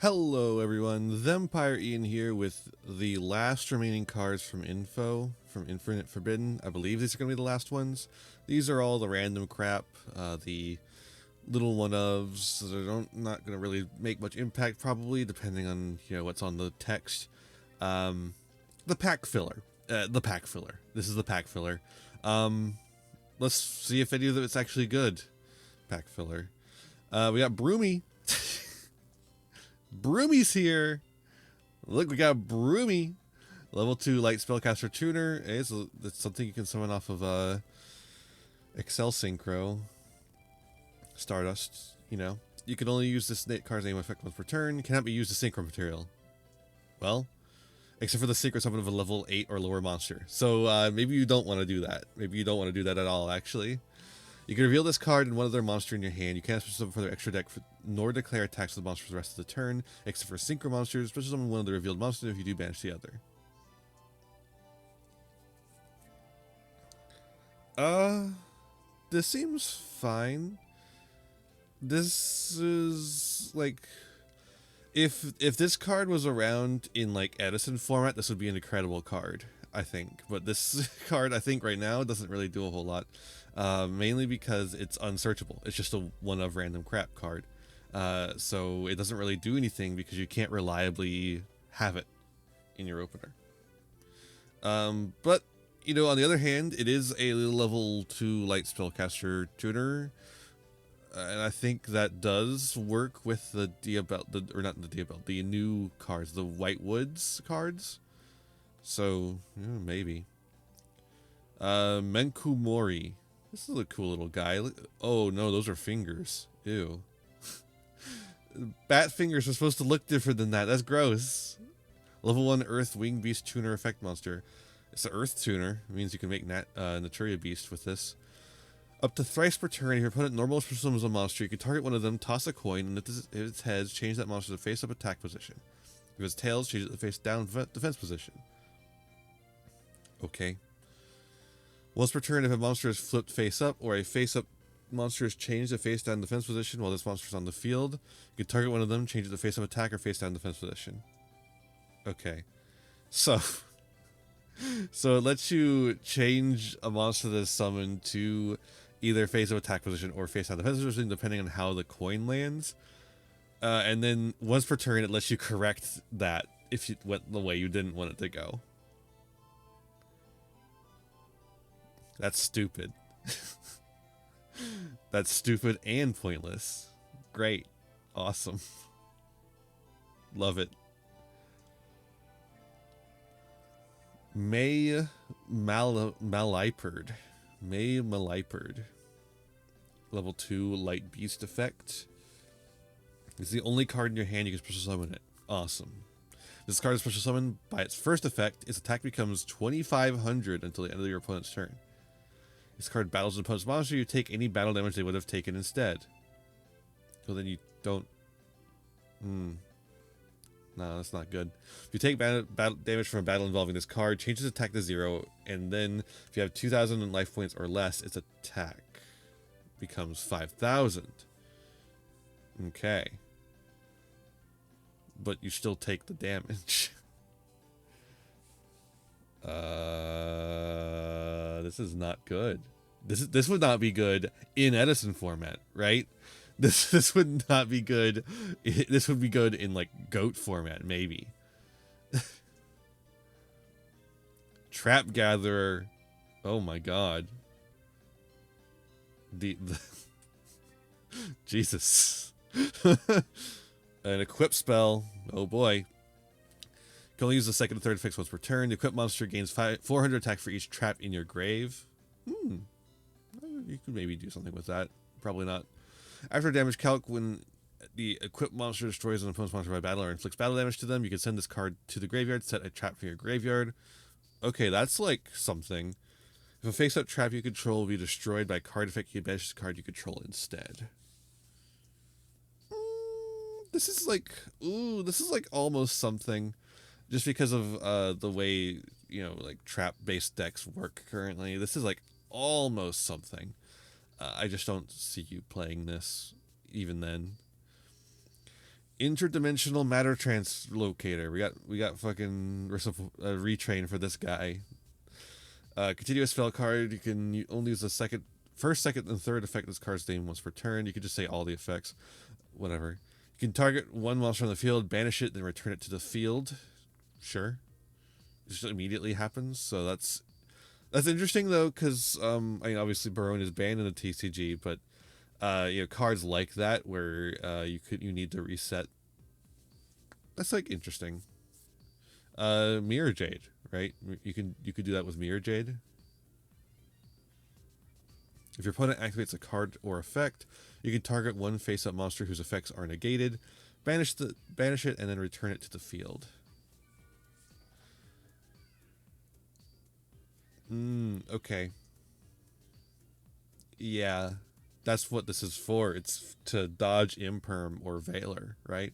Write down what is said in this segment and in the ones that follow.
Hello everyone, Thempire Ian here with the last remaining cards from Infinite Forbidden. I believe these are going to be the last ones. These are all the random crap, the little one-ofs that are not going to really make much impact probably, depending on what's on the text. The pack filler. The pack filler. This is the pack filler. Let's see if any of it's actually good. Pack filler. We got Broomy. Broomy's here. Look, we got Broomy. Level 2 light spellcaster tuner. It's something you can summon off of Excel Synchro. Stardust, You can only use this card's name effect once per turn. Cannot be used as synchro material. Well, except for the secret summon of a level 8 or lower monster. So maybe you don't want to do that. Maybe you don't want to do that at all, actually. You can reveal this card and one other monster in your hand. You can't special summon for their extra deck, nor declare attacks to the monster for the rest of the turn, except for synchro monsters. Special summon one of the revealed monsters if you do banish the other. This seems fine. This is like, if this card was around in like Edison format, this would be an incredible card, I think. But this card, I think right now, doesn't really do a whole lot. Mainly because it's unsearchable. It's just a one of random crap card. So it doesn't really do anything because you can't reliably have it in your opener. But, on the other hand, it is a level 2 light spellcaster tuner. And I think that does work with the the new cards, the White Woods cards. So, maybe. Menkumori. This is a cool little guy. Oh no, those are fingers. Ew. Bat fingers are supposed to look different than that. That's gross. Level 1 Earth Wing Beast Tuner Effect Monster. It's the Earth Tuner. It means you can make Naturia Beast with this. Up to thrice per turn, if your opponent normal summons a monster, you can target one of them, toss a coin, and if its heads, change that monster to face-up attack position. If its tails, change it to face-down defense position. Okay. Once per turn, if a monster is flipped face-up, or a face-up monster is changed to face-down defense position while this monster is on the field, you can target one of them, change it to face-up attack or face-down defense position. Okay. So it lets you change a monster that is summoned to either face-up attack position or face-down defense position, depending on how the coin lands. And then once per turn, it lets you correct that if it went the way you didn't want it to go. That's stupid. That's stupid and pointless. Great. Awesome. Love it. May Maliperd. May Maliperd. Level 2 Light Beast effect. It's the only card in your hand you can special summon it. Awesome. This card is special summoned by its first effect. Its attack becomes 2,500 until the end of your opponent's turn. This card battles an opponent's monster. You take any battle damage they would have taken instead. So then you don't... No, that's not good. If you take battle damage from a battle involving this card, change its attack to 0, and then if you have 2,000 life points or less, its attack becomes 5,000. Okay. But you still take the damage. This is not good. This would not be good in Edison format, right? This would not be good. This would be good in like GOAT format, maybe. Trap Gatherer. Oh my god. The Jesus. An equip spell. Oh boy. You can only use the second and third effects once per turn. The equipped monster gains 400 attack for each trap in your grave. You could maybe do something with that. Probably not. After damage calc, when the equipped monster destroys an opponent's monster by battle or inflicts battle damage to them, you can send this card to the graveyard, set a trap for your graveyard. Okay, that's like something. If a face-up trap you control will be destroyed by card effect, you can banish the card you control instead. This is like, this is like almost something. Just because of the way, like trap-based decks work currently. This is like almost something. I just don't see you playing this even then. Interdimensional matter translocator. We got fucking retrain for this guy. Continuous spell card. You can only use the first, second, and third effect this card's name once per turn. You could just say all the effects, whatever. You can target one monster on the field, banish it, then return it to the field. Sure, it just immediately happens. So that's interesting though, because I mean, obviously Barone is banned in the TCG, but you know, cards like that where you need to reset. That's like interesting. Mirror Jade, right? You could do that with Mirror Jade. If your opponent activates a card or effect, you can target one face-up monster whose effects are negated, banish it, and then return it to the field. Okay. Yeah, that's what this is for. It's to dodge Imperm or Veiler, right?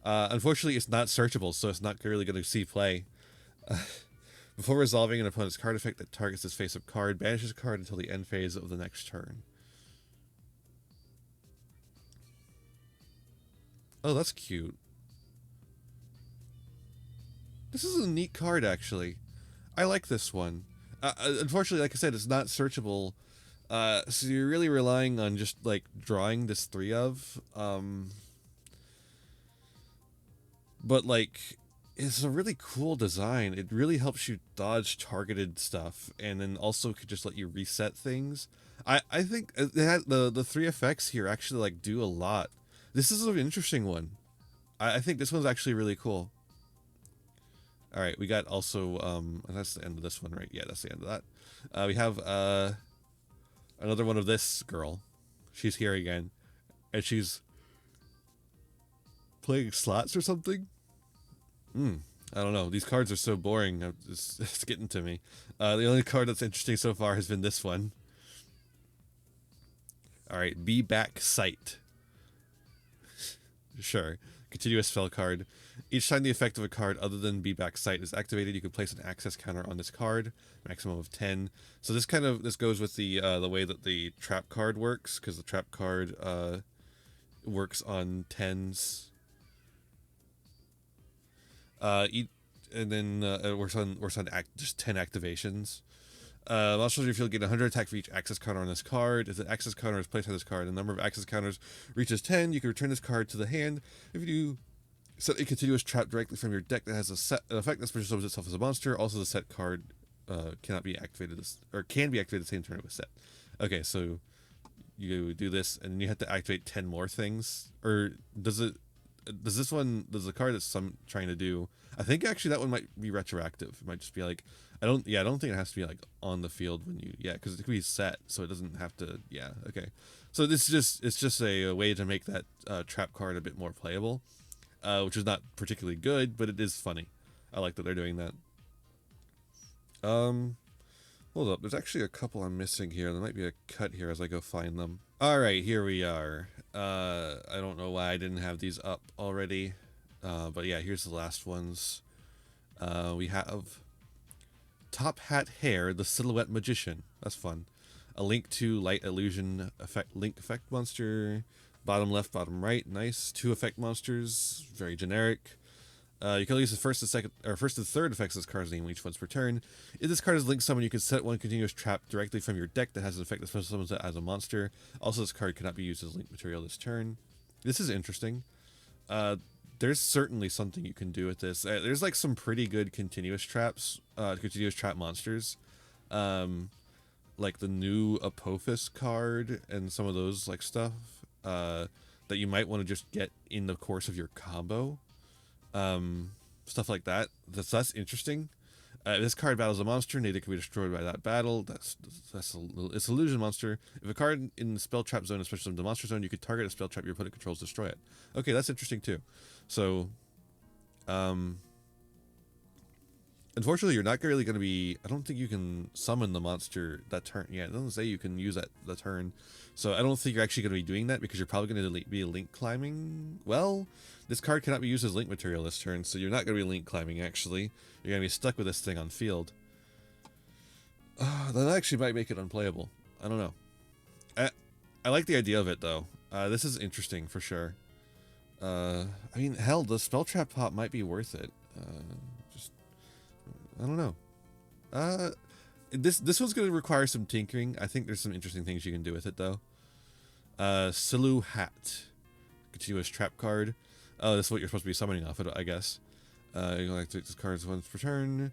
Unfortunately, it's not searchable, so it's not really going to see play. Before resolving an opponent's card effect that targets this face-up card, banishes a card until the end phase of the next turn. Oh, that's cute. This is a neat card, actually. I like this one. Unfortunately, like I said, it's not searchable. So you're really relying on just, like, drawing this 3 of. But, like, it's a really cool design. It really helps you dodge targeted stuff, and then also could just let you reset things. I think it had the 3 effects here actually, like, do a lot. This is an interesting one. I think this one's actually really cool. All right, we got also that's the end of this one, right? Yeah, that's the end of that. We have another one of this girl. She's here again, and she's playing slots or something. I don't know. These cards are so boring. It's getting to me. The only card that's interesting so far has been this one. All right, Be Back Sight. Sure. Continuous spell card. Each time the effect of a card other than Be Back Sight is activated, you can place an access counter on this card, maximum of 10. So this goes with the way that the trap card works, because the trap card works on 10s. And then it works on just 10 activations. Also, if you'll get 100 attack for each access counter on this card. If the access counter is placed on this card, the number of access counters reaches 10, you can return this card to the hand. If you do set a continuous trap directly from your deck that has an effect that special summons itself as a monster, also the set card cannot be activated can be activated the same turn it was set. Okay, so you do this, and you have to activate 10 more things, or does the card that I'm trying to do? I think actually that one might be retroactive. It might just be like, I don't think it has to be like on the field when because it could be set, so it doesn't have to. Yeah, okay. So it's just a way to make that trap card a bit more playable, which is not particularly good, but it is funny. I like that they're doing that. Hold up. There's actually a couple I'm missing here. There might be a cut here as I go find them. All right, here we are. I don't know why I didn't have these up already, but yeah, here's the last ones. We have Top Hat Hair, the Silhouette Magician. That's fun. A Link to Light Illusion Link effect monster. Bottom left, bottom right. Nice. 2 effect monsters. Very generic. You can use the first and third effects of this card's name each once per turn. If this card is link summoned, you can set one continuous trap directly from your deck that has an effect that special summons it as a monster. Also, this card cannot be used as link material this turn. This is interesting. There's certainly something you can do with this. There's like some pretty good continuous trap monsters. Like the new Apophis card and some of those like stuff that you might want to just get in the course of your combo. Stuff like that. That's interesting. This card battles a monster, neither can be destroyed by that battle. It's an illusion monster. If a card in the spell trap zone, especially in the monster zone, you could target a spell trap your opponent controls, destroy it. Okay, that's interesting too. So, unfortunately, you're not really going to be. I don't think you can summon the monster that turn. Yeah, it doesn't say you can use that the turn. So I don't think you're actually going to be doing that because you're probably going to be link climbing. Well, this card cannot be used as link material this turn, so you're not going to be link climbing. Actually, you're going to be stuck with this thing on field. That actually might make it unplayable. I don't know. I like the idea of it though. This is interesting for sure. I mean, hell, the spell trap pop might be worth it. Just I don't know. Uh, this one's gonna require some tinkering. I think there's some interesting things you can do with it though. Silu Hat, continuous trap card. Oh, this is what you're supposed to be summoning off it, I guess. You can activate this card once per turn.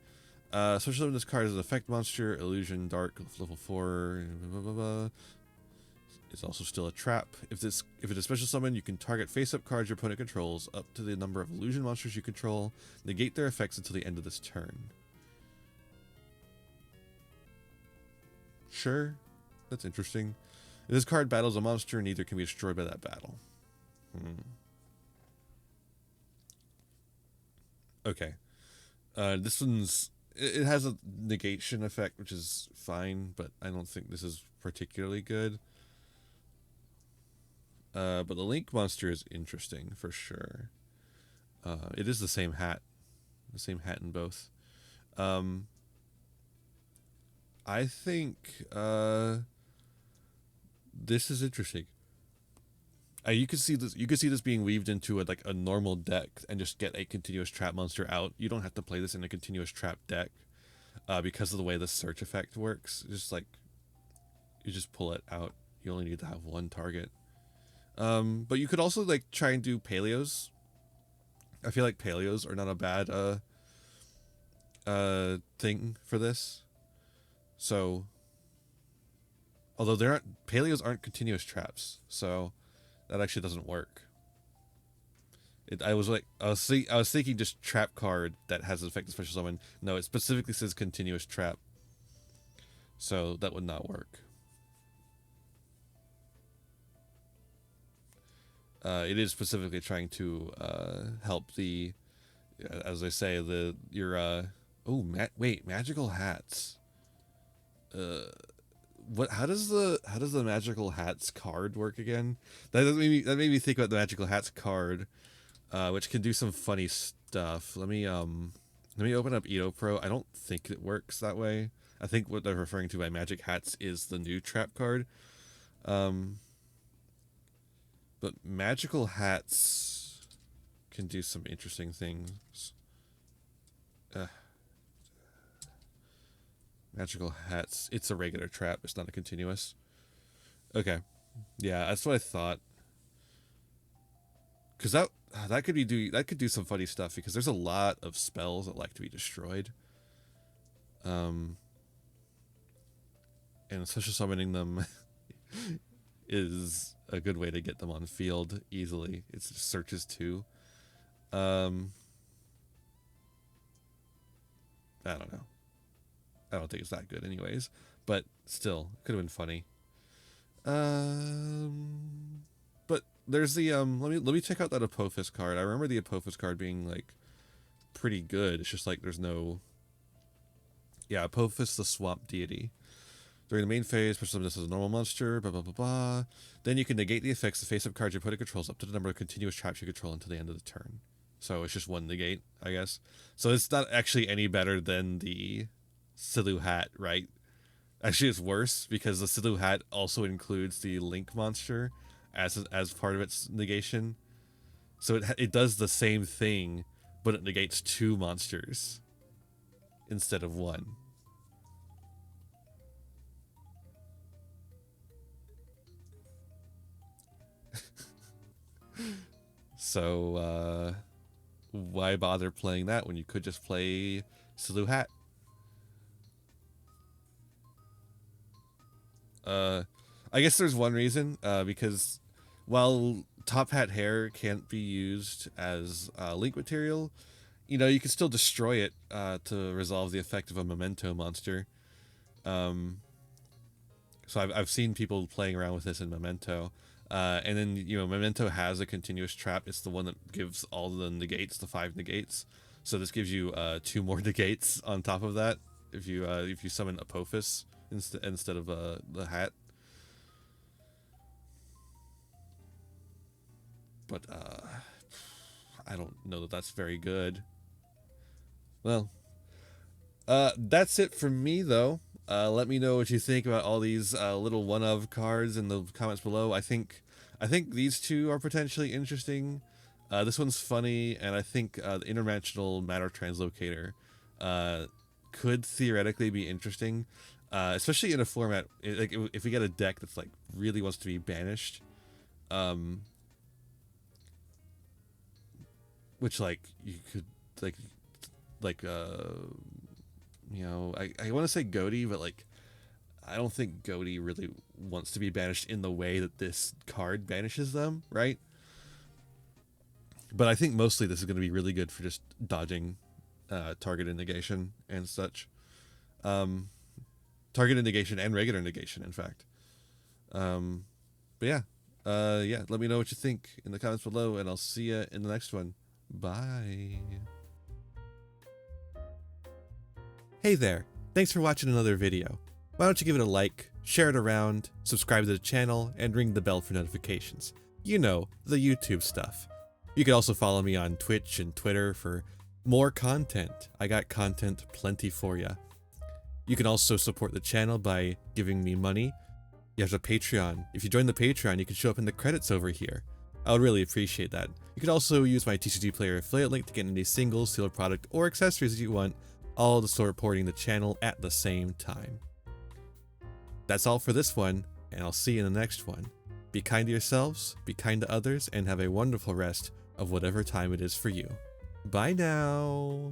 Special summon this card as an effect monster, illusion, dark, level 4. Blah, blah, blah. It's also still a trap. If it is special summon, you can target face-up cards your opponent controls up to the number of illusion monsters you control. Negate their effects until the end of this turn. Sure, that's interesting. If this card battles a monster, neither can be destroyed by that battle. Okay. This one's... It has a negation effect, which is fine, but I don't think this is particularly good. But the Link monster is interesting, for sure. It is the same hat. The same hat in both. I think this is interesting. You could see this. You could see this being weaved into a normal deck and just get a continuous trap monster out. You don't have to play this in a continuous trap deck because of the way the search effect works. Just like you just pull it out. You only need to have one target. But you could also try and do paleos. I feel like paleos are not a bad thing for this. So, although paleos aren't continuous traps, so that actually doesn't work. I was thinking just trap card that has an effective special summon. No, it specifically says continuous trap, so that would not work. It is specifically trying to help the, as I say, magical hats. How does the magical hats card work again? That made me think about the magical hats card, which can do some funny stuff. Let me open up Edo Pro. I don't think it works that way. I think what they're referring to by magic hats is the new trap card. But magical hats can do some interesting things. Magical hats. It's a regular trap. It's not a continuous. Okay. Yeah, that's what I thought. Because that could do some funny stuff because there's a lot of spells that like to be destroyed. And special summoning them is a good way to get them on field easily. It's searches too. I don't know. I don't think it's that good anyways, but still, could have been funny. But there's the let me check out that Apophis card. I remember the Apophis card being pretty good. It's just there's no... Yeah, Apophis, the swamp deity. During the main phase, push this as a normal monster, blah, blah, blah, blah. Then you can negate the effects of face-up cards your opponent controls up to the number of continuous traps you control until the end of the turn. So it's just one negate, I guess. So it's not actually any better than the Silu Hat, right? Actually, it's worse because the Silu Hat also includes the Link monster as part of its negation. So it does the same thing, but it negates 2 monsters instead of 1. So, why bother playing that when you could just play Silu Hat? I guess there's one reason, because while Top Hat hair can't be used as link material, you can still destroy it to resolve the effect of a memento monster. So I've seen people playing around with this in Memento. And then, Memento has a continuous trap. It's the one that gives all the negates, the 5 negates. So this gives you 2 more negates on top of that if you summon Apophis instead of the hat. But I don't know that that's very good. Well, that's it from me though. Let me know what you think about all these little one-of cards in the comments below. I think these 2 are potentially interesting. This one's funny, and I think the interdimensional matter translocator could theoretically be interesting, especially in a format like if we get a deck that's like really wants to be banished, which like you could like you know, I want to say Goaty, but like I don't think Goaty really wants to be banished in the way that this card banishes them, right? But I think mostly this is going to be really good for just dodging targeted negation and such. Targeted negation and regular negation, in fact. But yeah. Yeah, let me know what you think in the comments below, and I'll see you in the next one. Bye. Hey there. Thanks for watching another video. Why don't you give it a like, share it around, subscribe to the channel, and ring the bell for notifications. You know, the YouTube stuff. You can also follow me on Twitch and Twitter for more content. I got content plenty for ya. You can also support the channel by giving me money. You have a Patreon. If you join the Patreon, you can show up in the credits over here. I would really appreciate that. You can also use my TCG Player affiliate link to get any singles, sealed product, or accessories that you want, all to supporting the channel at the same time. That's all for this one, and I'll see you in the next one. Be kind to yourselves, be kind to others, and have a wonderful rest of whatever time it is for you. Bye now!